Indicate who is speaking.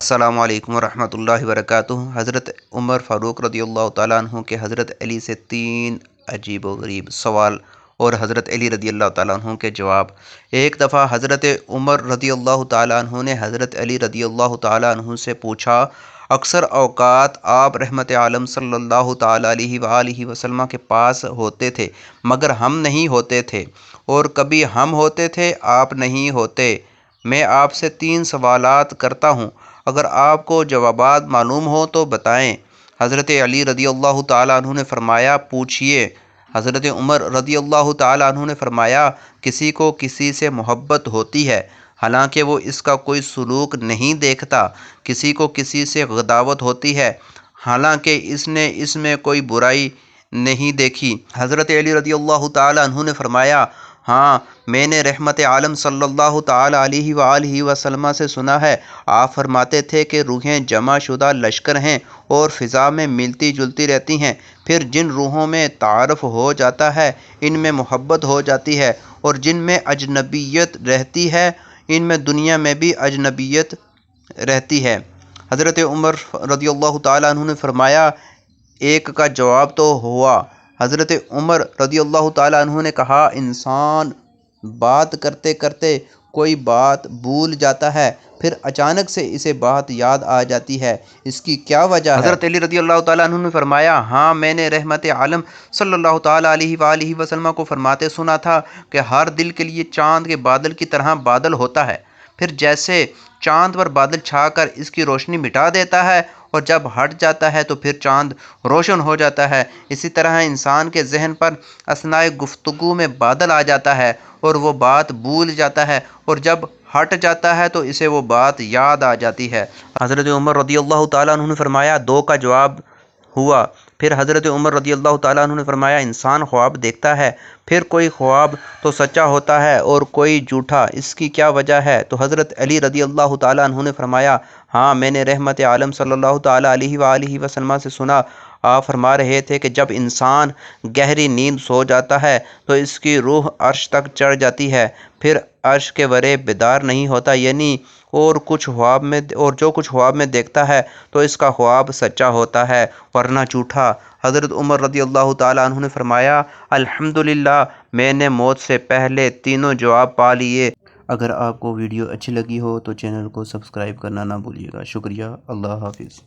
Speaker 1: السلام علیکم ورحمۃ اللہ وبرکاتہ۔ حضرت عمر فاروق رضی اللہ تعالیٰ عنہ کے حضرت علی سے 3 عجیب و غریب سوال اور حضرت علی رضی اللہ تعالیٰ عنہ کے جواب۔ ایک دفعہ حضرت عمر رضی اللہ تعالیٰ عنہ نے حضرت علی رضی اللہ تعالیٰ عنہ سے پوچھا، اکثر اوقات آپ رحمت عالم صلی اللہ تعالیٰ علیہ وآلہ وسلم کے پاس ہوتے تھے مگر ہم نہیں ہوتے تھے، اور کبھی ہم ہوتے تھے آپ نہیں ہوتے۔ میں آپ سے 3 سوالات کرتا ہوں، اگر آپ کو جوابات معلوم ہو تو بتائیں۔ حضرت علی رضی اللہ تعالیٰ عنہ نے فرمایا، پوچھئے۔ حضرت عمر رضی اللہ تعالیٰ عنہ نے فرمایا، کسی کو کسی سے محبت ہوتی ہے حالانکہ وہ اس کا کوئی سلوک نہیں دیکھتا، کسی کو کسی سے عداوت ہوتی ہے حالانکہ اس نے اس میں کوئی برائی نہیں دیکھی۔ حضرت علی رضی اللہ تعالیٰ عنہ نے فرمایا، ہاں، میں نے رحمت عالم صلی اللہ تعالیٰ علیہ وآلہ وسلم سے سنا ہے، آپ فرماتے تھے کہ روحیں جمع شدہ لشکر ہیں اور فضا میں ملتی جلتی رہتی ہیں، پھر جن روحوں میں تعارف ہو جاتا ہے ان میں محبت ہو جاتی ہے، اور جن میں اجنبیت رہتی ہے ان میں دنیا میں بھی اجنبیت رہتی ہے۔ حضرت عمر رضی اللہ تعالیٰ عنہ نے فرمایا، ایک کا جواب تو ہوا۔ حضرت عمر رضی اللہ تعالیٰ عنہ نے کہا، انسان بات کرتے کرتے کوئی بات بھول جاتا ہے، پھر اچانک سے اسے بات یاد آ جاتی ہے، اس کی کیا وجہ ہے؟ حضرت علی رضی اللہ تعالیٰ عنہ نے فرمایا، ہاں، میں نے رحمت عالم صلی اللہ تعالیٰ علیہ وآلہ وسلم کو فرماتے سنا تھا کہ ہر دل کے لیے چاند کے بادل کی طرح بادل ہوتا ہے، پھر جیسے چاند پر بادل چھا کر اس کی روشنی مٹا دیتا ہے اور جب ہٹ جاتا ہے تو پھر چاند روشن ہو جاتا ہے، اسی طرح انسان کے ذہن پر اثناء گفتگو میں بادل آ جاتا ہے اور وہ بات بھول جاتا ہے، اور جب ہٹ جاتا ہے تو اسے وہ بات یاد آ جاتی ہے۔ حضرت عمر رضی اللہ تعالیٰ عنہ نے فرمایا، 2 کا جواب ہوا۔ پھر حضرت عمر رضی اللہ تعالیٰ عنہ نے فرمایا، انسان خواب دیکھتا ہے، پھر کوئی خواب تو سچا ہوتا ہے اور کوئی جھوٹا، اس کی کیا وجہ ہے؟ تو حضرت علی رضی اللہ تعالیٰ عنہ نے فرمایا، ہاں، میں نے رحمت عالم صلی اللہ تعالیٰ علیہ وآلہ وسلم سے سنا، آپ فرما رہے تھے کہ جب انسان گہری نیند سو جاتا ہے تو اس کی روح عرش تک چڑھ جاتی ہے، پھر عرش کے ورے بیدار نہیں ہوتا، یعنی اور جو کچھ خواب میں دیکھتا ہے تو اس کا خواب سچا ہوتا ہے ورنہ جھوٹا۔ حضرت عمر رضی اللہ تعالیٰ عنہ نے فرمایا، الحمدللہ، میں نے موت سے پہلے تینوں جواب پا لیے۔ اگر آپ کو ویڈیو اچھی لگی ہو تو چینل کو سبسکرائب کرنا نہ بھولیے گا۔ شکریہ، اللہ حافظ۔